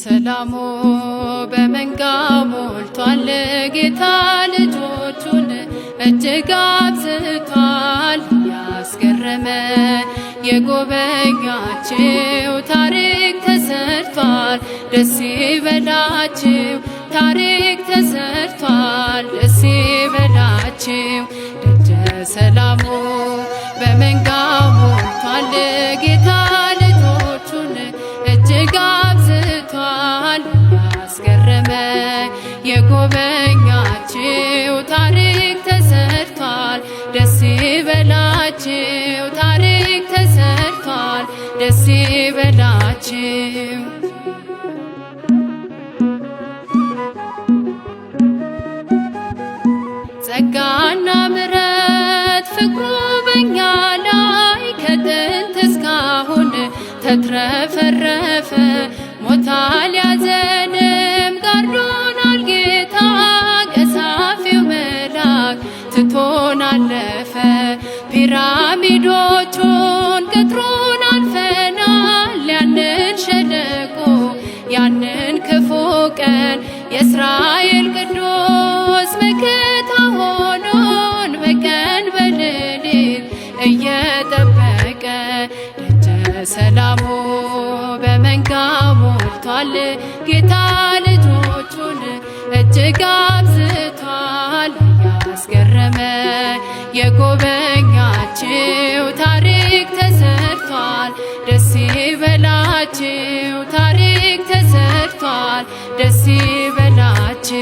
ሰላሙ በመንጋው ሞልቷል ጌታ ልጆቹን እጅግ አብዝቷል። ያስገረመ የጎበኛችሁ ታሪክ ተሰርቷል። ደስ ይበላችሁ ታሪክ ተሰርቷል። ደስ ይበላችሁ ደጀ ሰላሙ በመንጋው ሞልቷል ጌታ ልጆቹን እጅግ አብዝቷል። ያስገረመ የጎበኛችሁ ታሪክ ተሰርቷል። ደስ ይበላችሁ ታሪክ ተሰርቷል። ደስ ይበላችሁ ጸጋና ምሕረት ፍቅሩ በኛ ላይ ከጥንት እስካሁን ተትረፈረፈ። ሞት አልያዘንም ጋርዶናል ጌታ ገሳፊው መልአክ ትቶን አለፈ። ፒራሚዶቹን ቅጥሩን አልፈናል ያንን ሸለቆ ያንን ክፉ ቀን የእስራኤል ቅዱስ መከታ ሆኖን በቀን በሌሊት እየጠበቀ ደጀ ሰላሙ በመንጋው ሞልቷል ጌታ ልጆቹን እጅግ አብዝቷል። ያስገረመ የጎበኛችሁ ታሪክ ተሰርቷል። ደስ ይበላችሁ ታሪክ ተሰርቷል። ደስ ይበላችሁ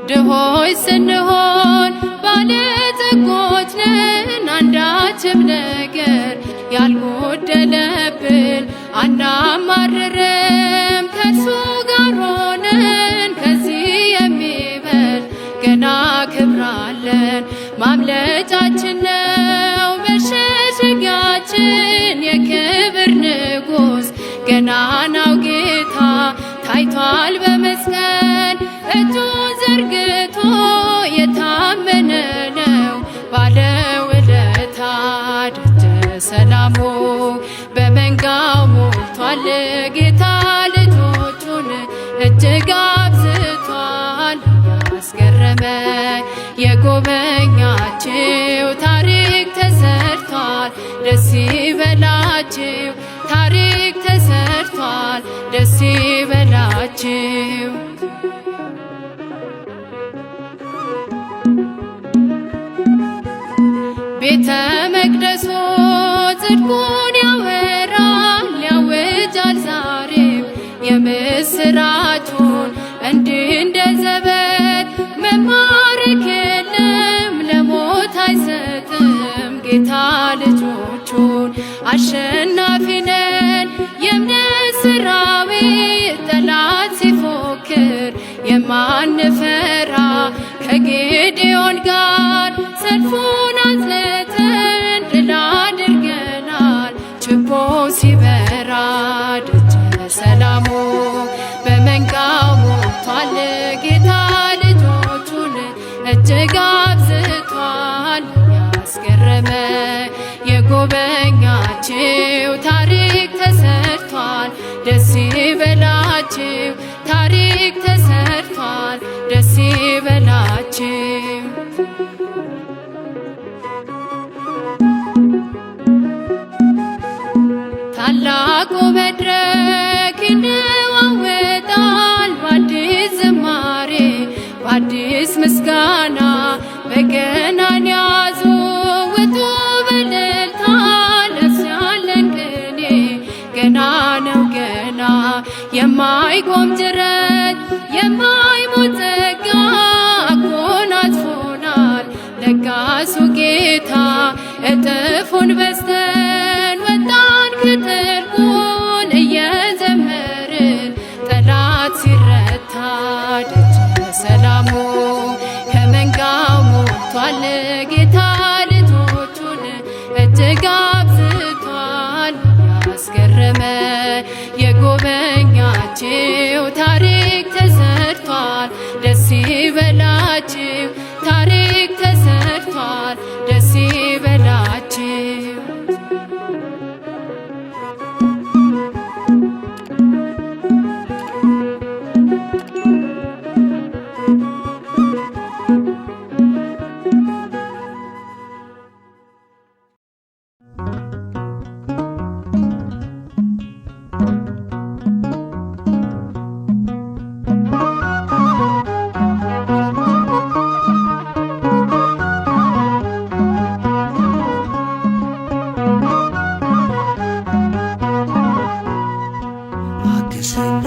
ድሆች ስንሆን ባለጸጎች ነን። አንዳችም ነገር ያልጎደለብን አናማርርም ከእርሱ ጋር ሆነን። ከዚህ የሚበልጥ ገና ክብር አለን። ማምለጫችን ነው መሸሸጊያችን የክብር ንጉሥ ገናናው ጌታ ታይቷል በመስቀል እጁን ዘርግቶ የታመነ ነው ባለውለታ። ደጀ ሰላሙ በመንጋው ሞልቷል ጌታ ልጆቹን እጅግ አብዝቷል። ያስገረመ የጎበኛችሁ ታሪክ ተሰርቷል። ደስ ይበላችሁ ታሪክ ተሰርቷል። ደስ ይበላችሁ ቤተ መቅደሱ ጽድቁን ያወራል ያውጃል ዛሬም የምስራቹን። እንዲህ እንደ ዘበት መማረክ የለም ለሞት አይሰጥም ጌታ ልጆቹን። አሸናፊ ነን የእምነት ሰራዊት ጠላት ሲፎክር የማንፈራ ከጌዴዎን ጋር ሰልፉን አዝለተን ድል አድርገናል ችቦ ሲበራ። ደጀ ሰላሙ በመንጋው ሞልቷል ጌታ ልጆቹን እጅግ አብዝቷል። ያስገረመ የጎበኛችሁ ታሪክ ተሰርቷል። ደስ ይበላችሁ ታሪክ ተሰርቷል። ደስ ይበላችሁ ታላቁ መድረክ ይነዋወጣል በአዲስ ዝማሬ በአዲስ ምስጋና። በገናን ያዙ ውጡ በእልልታ ለእርሱ ያለን ቅኔ ገና ነው ገና። የማይቆም ጅረት የማይሞት ጸጋ አጎናጽፎናል ለጋሱ ጌታ። እጥፉን በዝተን ወጣን ከጥልቁ እጅግ አብዝቷል ያስገረመ የጎበኛችሁ ታሪክ ተሰርቷል ደስ ይበላችሁ ታሪክ ተሰርቷል ደስ ይበላችሁ።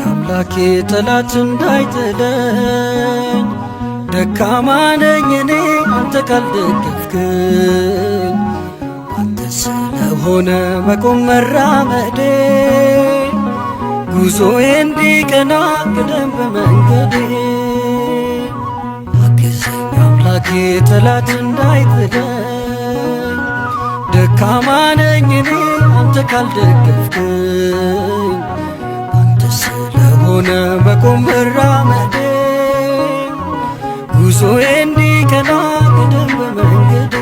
አምላኬ ጠላት እንዳይጥለኝ ደካማ ነኝ እኔ አንተ ካልደገፍክኝ አንተ ስለሆነ መቆም መራመዴ ጉዞዬ እንዲቀና ቅደም በመንገዴ አግዘኝ አምላኬ ጠላት እንዳይጥለኝ ደካማ ነኝ እኔ አንተ ካልደገፍክኝ ስለሆነ መቆም መራመዴ ጉዞዬ እንዲቀና ቅደም በመንገዴ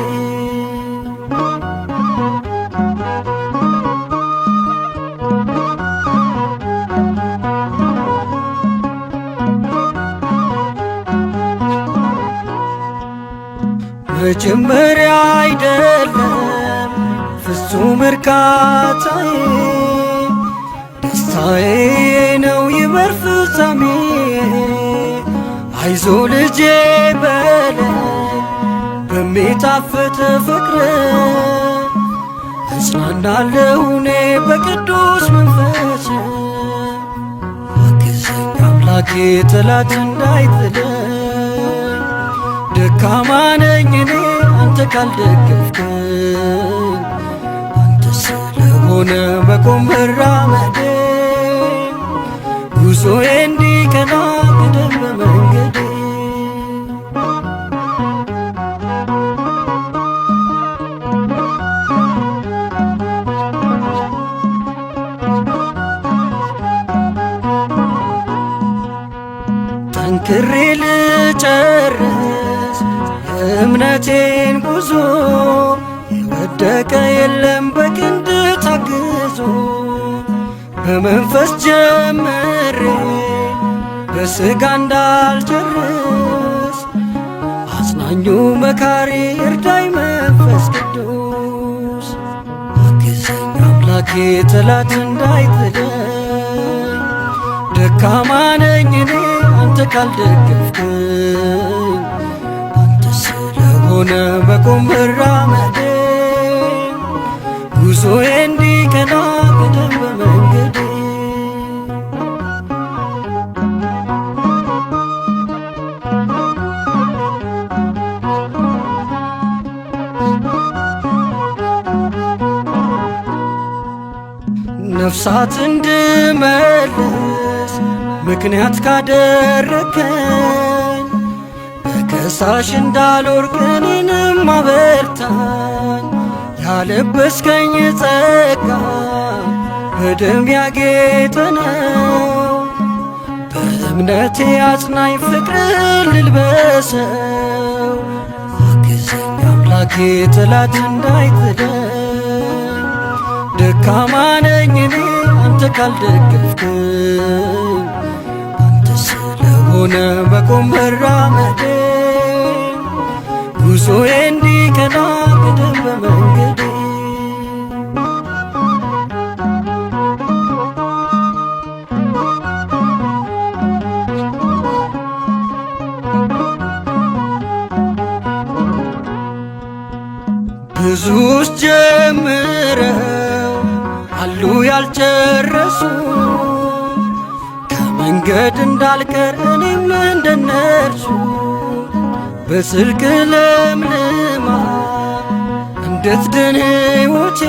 መጀመሪያ አይደለም ፍጹም እርካታዬ ደስታዬ ነው ይበር ፍጻሜ አይዞ ልጄ በለኝ በሚጣፍጥ ፍቅር እጽናናለሁ እኔ በቅዱስ መንፈስ አግዘኝ አምላኬ ጠላት እንዳይጥለኝ ደካማ ነኝ እኔ አንተ ካልደገፍከኝ አንተ ስለሆነ መቆም መራመዴ ጉዞዬ እንዲቀና ቅደም በመንገዴ ጠንክሬ ልጨርስ የእምነቴን ጉዞ የወደቀ የለም በክንድ ታግዞ በመንፈስ ጀምሬ በሥጋ እንዳልጨርስ አጽናኙ መካሪ እርዳኝ መንፈስ ቅዱስ አግዘኝ አምላኬ ጠላት እንዳይጥለኝ ደካማ ነኝ እኔ አንተ ካልደገፍከኝ አንተ ስለሆነ መቆም መራመዴ ጉዞዬ እንዲቀና ቅደም በመንገዴ ነፍሳት እንድመልስ ምክንያት ካደረከኝ በከሳሽ እንዳልወድቅ እኔንም አበርታኝ ያለበስከኝ ጸጋ በደም ያጌጠ ነው በእምነቴ አጽናኝ ፍቅር ልልበሰው አግዘኝ አምላኬ ጠላት እንዳይጥለኝ ደካማ ነኝ እኔ አንተ ካልደገፍከኝ አንተ ስለሆነ መቆም መራመዴ ጉዞዬ እንዲቀና ቅደም በመንገዴ ብዙዎች ጀምረው አሉ ያልጨረሱ ከመንገድ እንዳልቀር እኔም እንደነርሱ በጽድቅ ለምልማ እንድትድን ሕይወቴ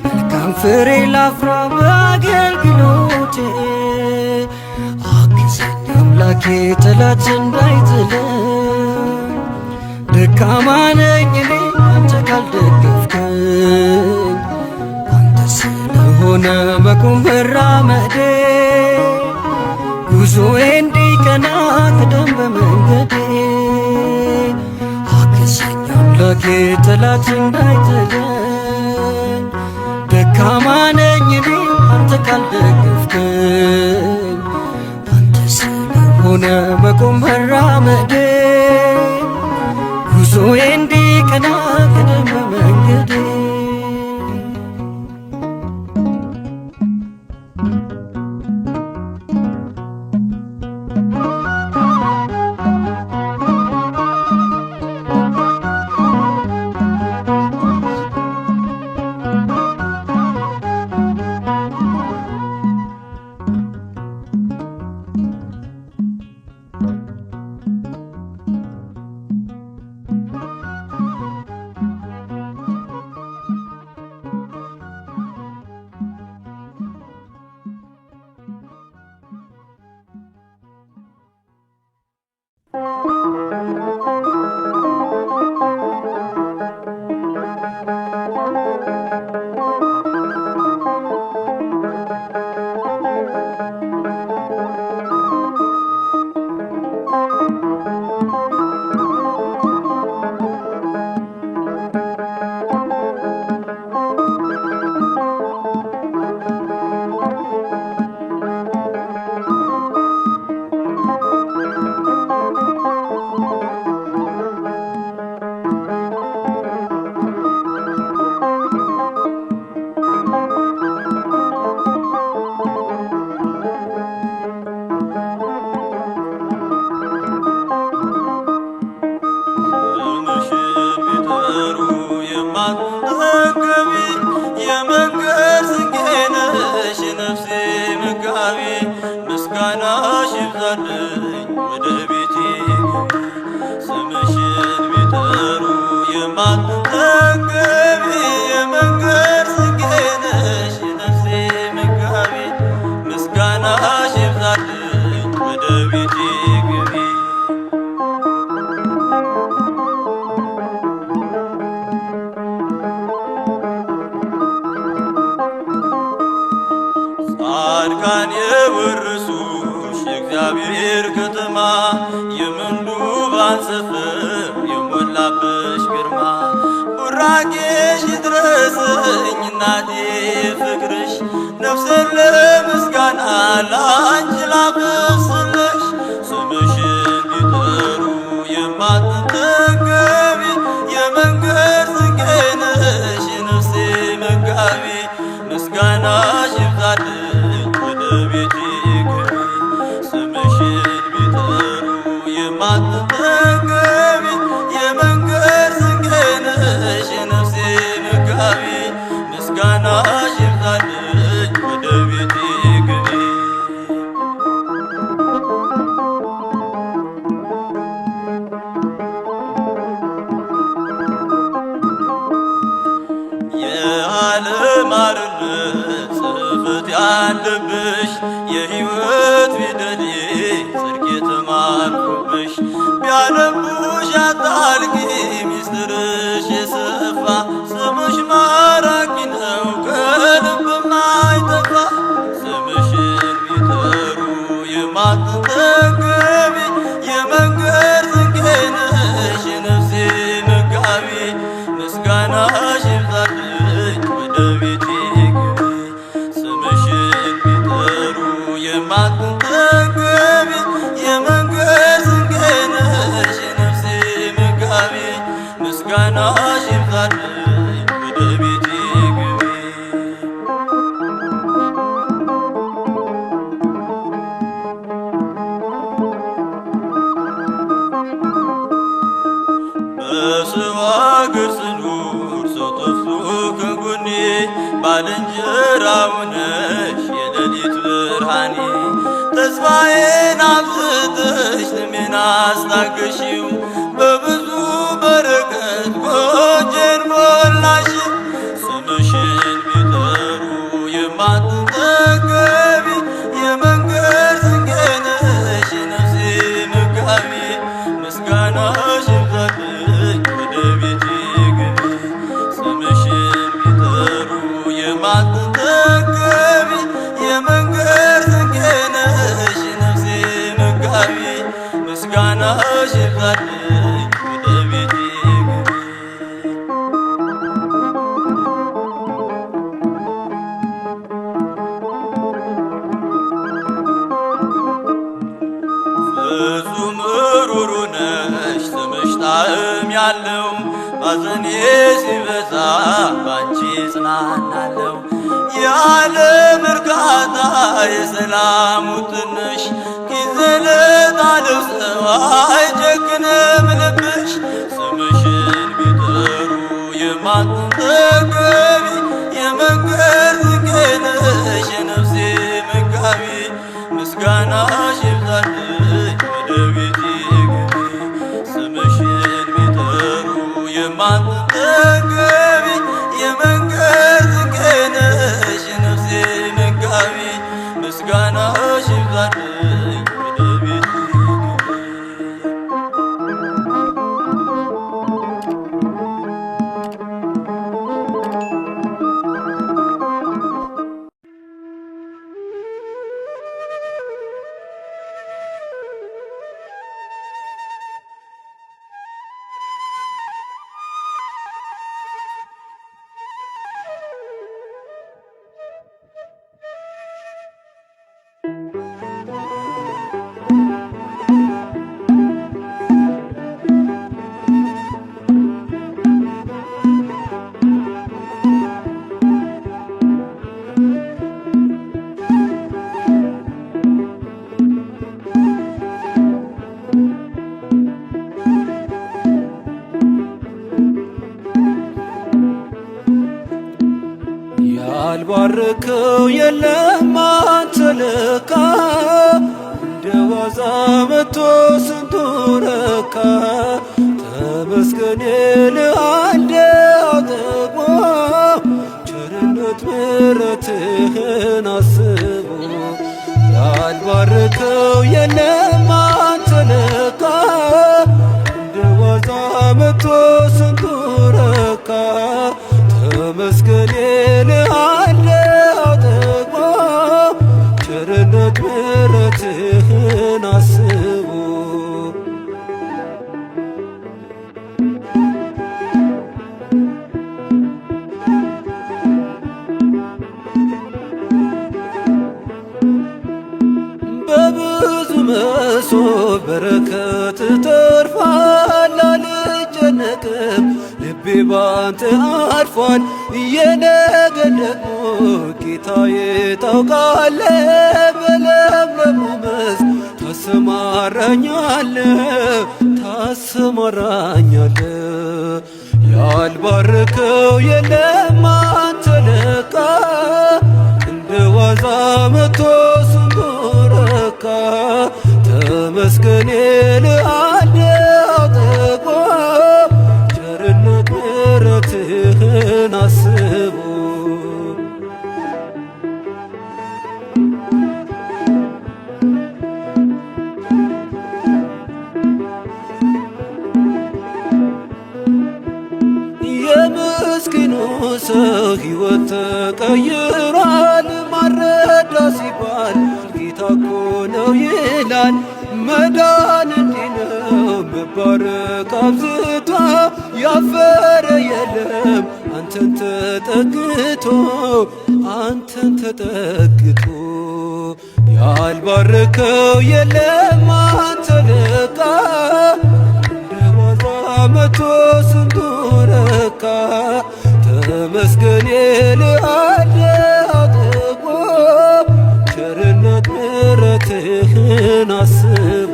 መልካም ፍሬ ላፍራ በአገልግሎቴ አግዘኝ አምላኬ ጠላት እንዳይጥለኝ ደካማ ነኝ እኔ አንተ ካልደገፍከኝ ያኖርከኝ ባንተ ስለሆነ መቆም መራመዴ ጉዞዬ እንዲቀና ቅደም በመንገዴ ምስጋናሽ ይብዛልኝ ወደ ቤቴ ስምሽን ቢጠሩ የማትጠገቢ የመንገድ ስንቄ ነሽ የነፍሴ መጋቢ ምስጋናሽ ይብዛልኝ ወደ ቤቴ ግቢ ጻድቃን የወረሱሽ የእግዚአብሔር ከተማ የምንዱባን ሰፈር የሞላብሽ ግርማ ቡራኬሽ ይድረሰኝ እናቴ ፍቅርሽ ነፍሴን ለምስጋና ላንቺ ላብስልሽ ስምሽን ቢጠሩ የማትጠገቢ የመንገድ ስንቄ ነሽ የነፍሴ መጋቢ ምስጋናሽ ይብዛልኝ ወደ ቤቴ ግቢ ስምሽን ቢጠሩ የማትጠገቢ የመንገድ ስንቄ ነሽ የነፍሴ መጋቢ ምስጋናሽ ይብዛልኝ ወደ ቤቴ ግቢ የዓለም አርነት ጽሕፈት ያለብሽ የሕይወት ፊደሌ ጽድቅ የተማርኩብሽ ቢያነቡሽ አታልቂ ሚስጥርሽ የሰፋ ስምሽ ማራኪ ነው ከልብ ማይጠፋ ስምሽን ቢጠሩ የማትጠገቢ የመንገድ ስንቄ ነሽ የነፍሴ መጋቢ ምስጋናሽ ይብዛልኝ ወደ ቤቴ ግቢ ስምሽን ቢጠሩ የማትጠገቢ የመንገድ ስንቄ ነሽ የነፍሴ መጋቢ ምስጋናሽ ይብዛልኝ ወደ ቤቴ ግቢ በሰው አገር ስኖር ሰው ጠፍቶ ከጎኔ ባልንጀራው ነሽ የሌሊት ብርሃኔ ተስፋዬን አብዝተሽ ሕልሜን አስታገሺው በብዙ በረከት ጎጆዬን ሞላሽው ስምሽን ቢጠሩ የማትጠገቢ የመንገድ ስንቄ ነሽ የነፍሴ መጋቢ ምስጋናሽ ይብዛልኝ ወደ ቤቴ ግቢ ስምሽን ቢጠሩ የማትጠገቢ የመንገድ ስንቄ ነሽ የነፍሴ መጋቢ ምስጋናሽ ይብዛልኝ ሐዘኔ ሲበዛ ባንቺ ጽናናለሁ። የዓለም እርካታ የሰላሙ ትንሽ ጊዜ ለጣለው ሰው አይጨክንም ልብሽ። ስምሽን ቢጠሩ የማትጠገቢ የመንገድ ዝጌ ነሽ የነፍሴ መጋቢ። ምስጋናሽ ይብዛልኝ ወደ ቤቴ ግቢ። ስምሽን ቢጠሩ የማትጠገቢ የመንገድ ዝጌ ነሽ የነፍሴ መጋቢ። ምስጋናሽ ይብዛልኝ ወደ ቤቴ ግቢ። ያልባረከው የለም አንተ ለካ እንደ ዋዛ መጥቶ ስንቱ ረካ። ተመስገን ልአንዴው ጠግቦ ቸርነት ምሕረትህን አስቦ። ያልባረከው የለም አንተ ለካ እንደ ዋዛ መጥቶ ስንቱ ረካ። ተመስገን ልአንዴው ጠግቦ ቸርነት ምሕረትህን አስቦ። በብዙ መሶብ በረከት ተርፏል አልጨነቅም ልቤ ባንተ አርፏል። የነገን ደግሞ ጌታዬ ታውቃለህ። በለምለሙ መስክ ታሰማራኛለህ። ያልባረከው የለም አንተ ለካ እንደ ዋዛ መጥቶ ስንቱ ረካ። ተመስገን ልአንዴው ጠግቦ ቸርነት ምሕረትህን አስቦ። የምስኪኑ ሰው ሕይወት ተቀይሯል። ማረዳ ሲባል ጌታ እኮ ነው ይላል። መዳን እንዲህ ነው መባረክ አብዝቶ። ያፈረ የለም አንተን ተጠግቶ። ያልባረከው የለም አንተ ለካ እንደ ዋዛ መጥቶ ስንቱ ረካ። ተመስገን ልአንዴው ጠግቦ ቸርነት ምሕረትህን አስቦ።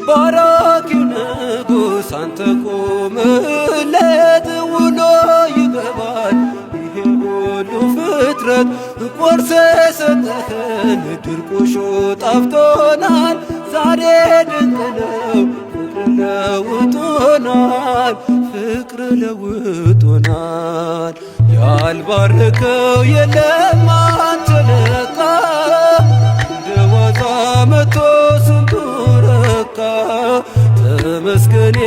ባራኪው ንጉሥ አንተ ቆመህለት ውሎ ይገባል ይሄ ሁሉ ፍጥረት። ቆርሰ ሰጠኸን ድርቆሾ ጣፍቶናል። ዛሬ ድንቅ ነው ፍቅር ለውጦናል። ያልባረከው የለም አንተ ለካ እንደ ዋዛ መጥቶ ስንቱ ረካ። ተመስገን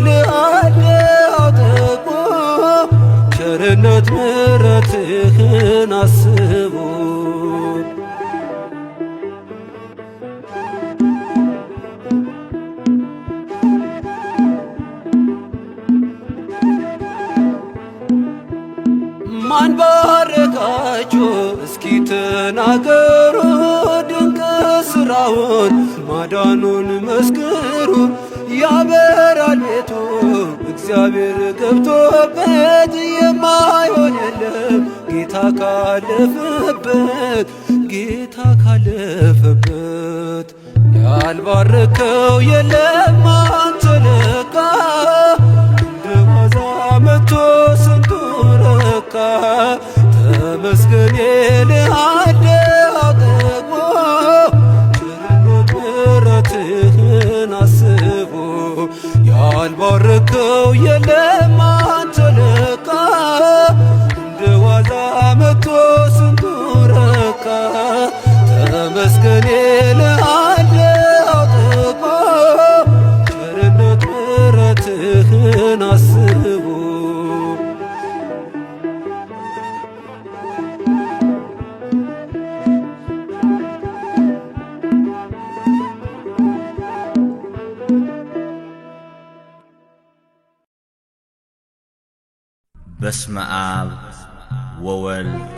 ልአንዴው ጠግቦ ቸርነት ምሕረትህን አስቦ። ማን ተናገሩ ድንቅ ሥራውን ማዳኑን መስክሩ። ያበራል ቤቱ እግዚአብሔር ገብቶበት የማይሆን የለም ጌታ ካለፈበት ጌታ ካለፈበት። ያልባረከው የለም አንተ ለካ እንደ ዋዛ መጥቶ ስንቱ ረካ። ተመስገን የልሃለሁ ጠግቦ ቸርነት ምሕረትህን አስቦ። ያልባረከው የለም አንተ ለካ እንደ ዋዛ መጥቶ ስንቱ ረካ። ተመስገን የልሃለሁ ጠግቦ ቸርነት ምሕረትህን አስቦ። በስመ አብ ወወልድ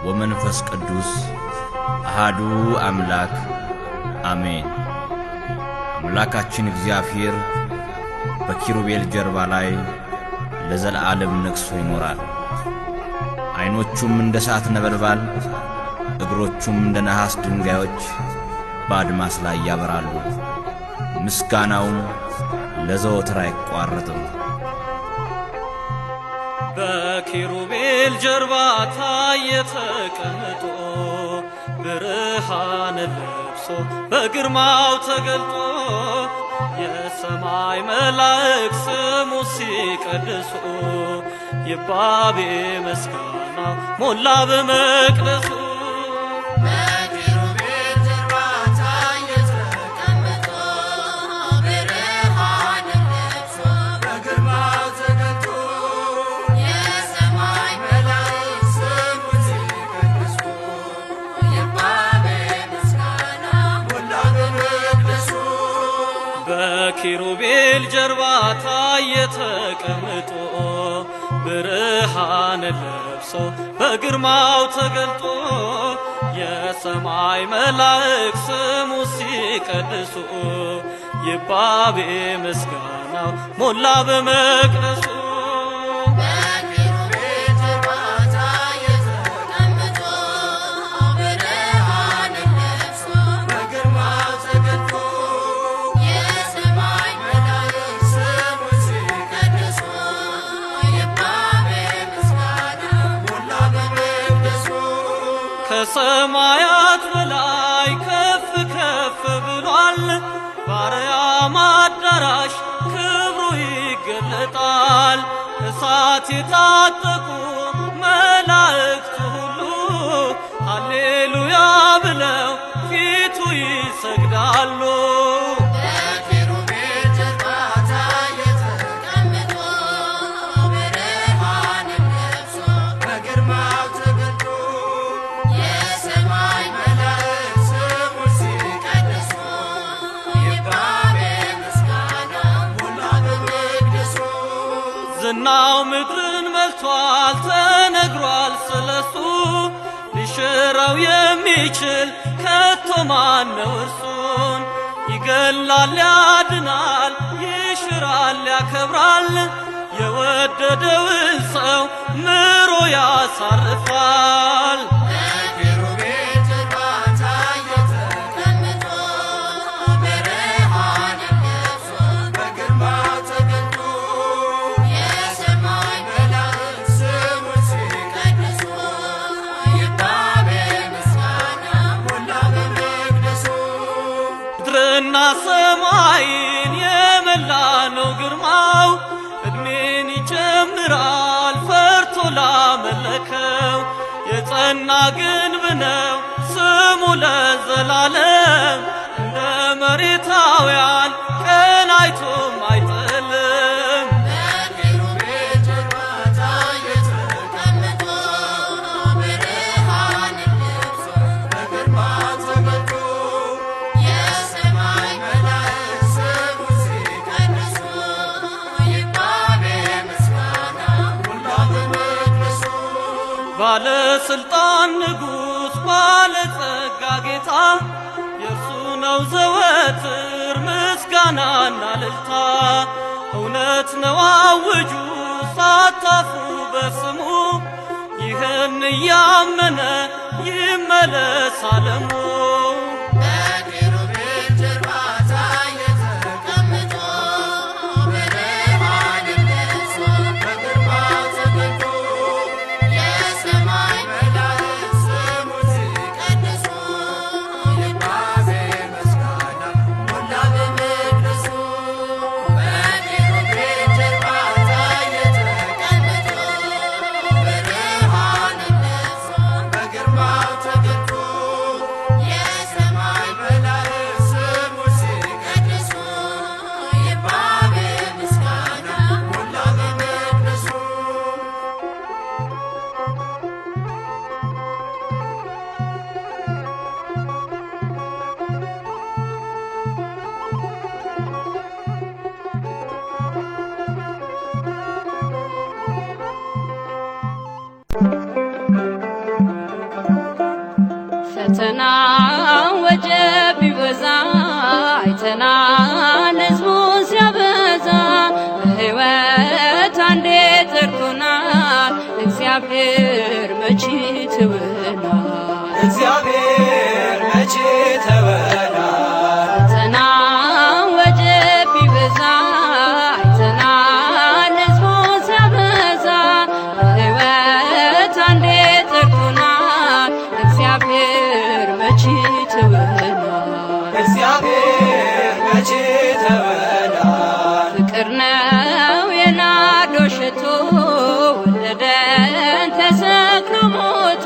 ወመንፈስ ቅዱስ አሃዱ አምላክ አሜን። አምላካችን እግዚአብሔር በኪሩቤል ጀርባ ላይ ለዘላለም ነግሶ ይኖራል። ዓይኖቹም እንደ እሳት ነበልባል፣ እግሮቹም እንደ ነሐስ ድንጋዮች በአድማስ ላይ ያበራሉ። ምስጋናውም ለዘወትር አይቋረጥም። በኪሩቤል ጀርባ ታየ ተቀምጦ ብርሃን ለብሶ በግርማው ተገልጦ የሰማይ መላእክት ስሙ ሲቀድሱ ይባቤ ምስጋናው ሞላ በመቅደሱ። በኪሩቤል ጀርባ ታየ ተቀምጦ ብርሃን ለብሶ በግርማው ተገልጦ የሰማይ መላእክት ስሙ ሲቀድሱ ይባቤ ምስጋናው ሞላ በመቅደሱ። ከሰማያት በላይ ከፍ ከፍ ብሏል፣ በአርያም አዳራሽ ክብሩ ይገለጣል። እሳት የታጠቁ መላእክቱ ሁሉ ሃሌሉያ ብለው ፊቱ ይሰግዳሉ። ዝናው ምድርን መልቷል፣ ተነግሯል ስለሱ። ሊሽረው የሚችል ከቶ ማን ነው እርሱን? ይገላል፣ ያድናል፣ ይሽራል፣ ያከብራል። የወደደውን ሰው ምሮ ያሳርፋል። ምድርና ሰማይን የመላ ነው ግርማው። እድሜን ይጨምራል ፈርቶ ላመለከው። የጸና ግንብ ነው ስሙ ለዘላለም። እንደ መሬታውያን ቀናይቶም አይጥልም። ባለስልጣን ንጉሥ ባለጸጋ ጌታ የእርሱ ነው ዘወትር ምስጋናና እልልታ። እውነት ነው አውጁ ሳታፍሩ በስሙ ይህን እያመነ ይመለስ ዓለሙ። ፈተና ወጀብ ቢበዛ አይተናል ሕዝቡን ሲያበዛ በሕይወት አንዴ ጠርቶናል እግዚአብሔር መቼ ተወናል እግዚአብሔር መቼ ተወናል ፈተና ወጀብ ቢበዛ አይተናል ሕዝቡን ሲያበዛ በሕይወት አንዴ ጠርቶናል እግዚአብሔር መቼ ተወናል እግዚአብሔር መቼ ተወናል ፍቅር ነው የናዶ ሽቶ ወለደን ተሰቅሎ ሞቶ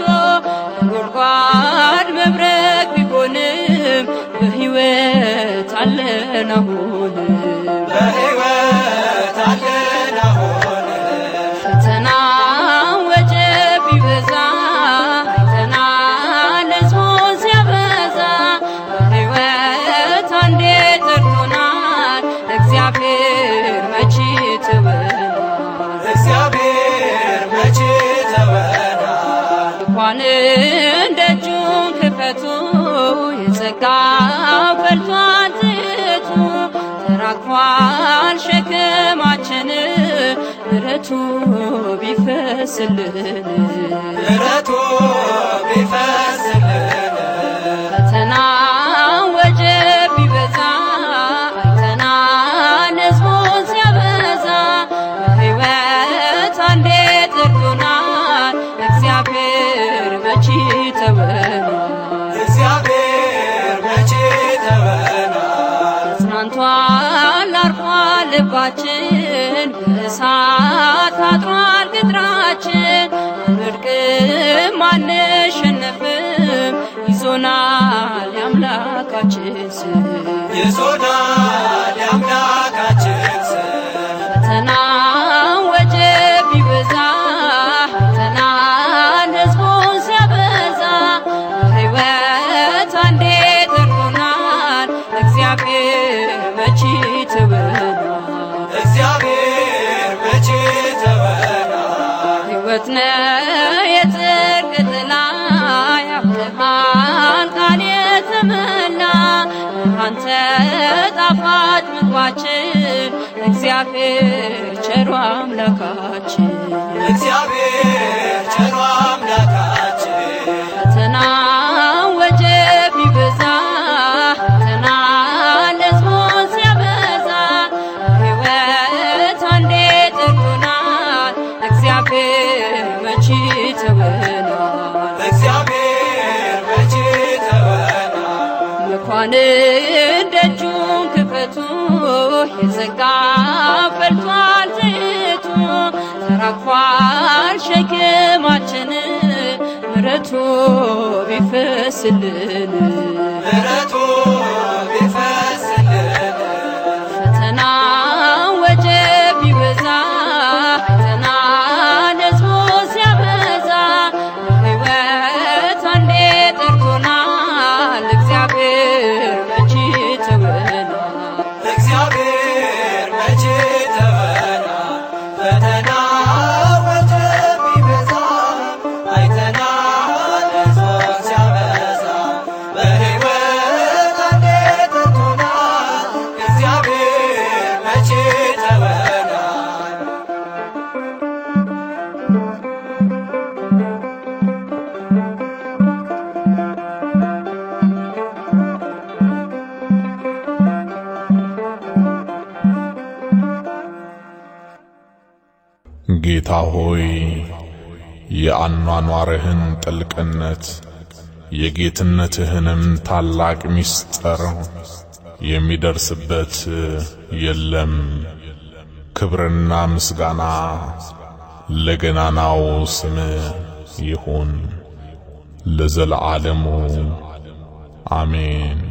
ነጎድጓድ መብረቅ ቢሆንም በሕይወት አለን አሁንም በሕይወት አለን አሁንም ፈተና ወጀብ ቢበዛ አይተናል ሕዝቡን ሲያበዛ በሕይወት አንዴ ጠርቶናል እግዚአብሔር መቼ ተወናል እግዚአብሔር መቼ ተወናል እንኳን ደጁን ክፈቱ የጸጋው ፈልቷል ትቱ ተራግፏል ሸክማችን ምሕረቱ ቢፈስልን ምሕረቱ ቢፈስልን ፈተና ወጀብ ቢበዛ አይተናል ሕዝቡን ሲያበዛ በሕይወት አንዴ ጠርቶናል እግዚአብሔር መቼ ተወናል እግዚአብሔር መቼ ተወናል ተጽናንቷል አርፏል ልባችን በእሳት አጥሯል ቅጥራችን አንወድቅም አንሸነፍም ይዞናል የአምላካችን ስም ይዞናል የአምላካችን ስም ፈተና ወጀብ ቢበዛ አይተናል ሕዝቡን ሲያበዛ በሕይወት አንዴ ጠርቶናል እግዚአብሔር መቼ ተወናል እግዚአብሔር መቼ ተወናል ሕይወት ነው የጽድቅ ጥላ ያብርሃን ቃል የተመላ አንተ ጣፋጭ ምግባችን እግዚአብሔር ቸሩ አምላካችን እግዚአብሔር ቸሩ አምላካችን ፈተና ወጀብ ቢበዛ አይተናል ሕዝቡን ሲያበዛ በሕይወት አንዴ ጠርቶናል እግዚአብሔር መቼ ተወናል እግዚአብሔር መቼ ተወናል መኳንን ደጁን ክፈቱ የጸጋ ፈልቷል ትቱ ተራግፏል ሸክማችን ምሕረቱ ቢፈስልን ምሕረቱ ቢፈስልን ፈተና ወጀብ ቢበዛ አይተናል ሕዝቡን ሲያበዛ በሕይወት አንዴ ጠርቶናል እግዚአብሔር መቼ ተወናል እግዚአብሔር መቼ ተወናል ፈተና ወጀብ ቢበዛ አይተናል ሕዝቡን ሲያበዛ ጌታ ሆይ የአኗኗርህን ጥልቅነት የጌትነትህንም ታላቅ ምስጢር የሚደርስበት የለም። ክብርና ምስጋና ለገናናው ስም ይሁን ለዘለዓለሙ አሜን።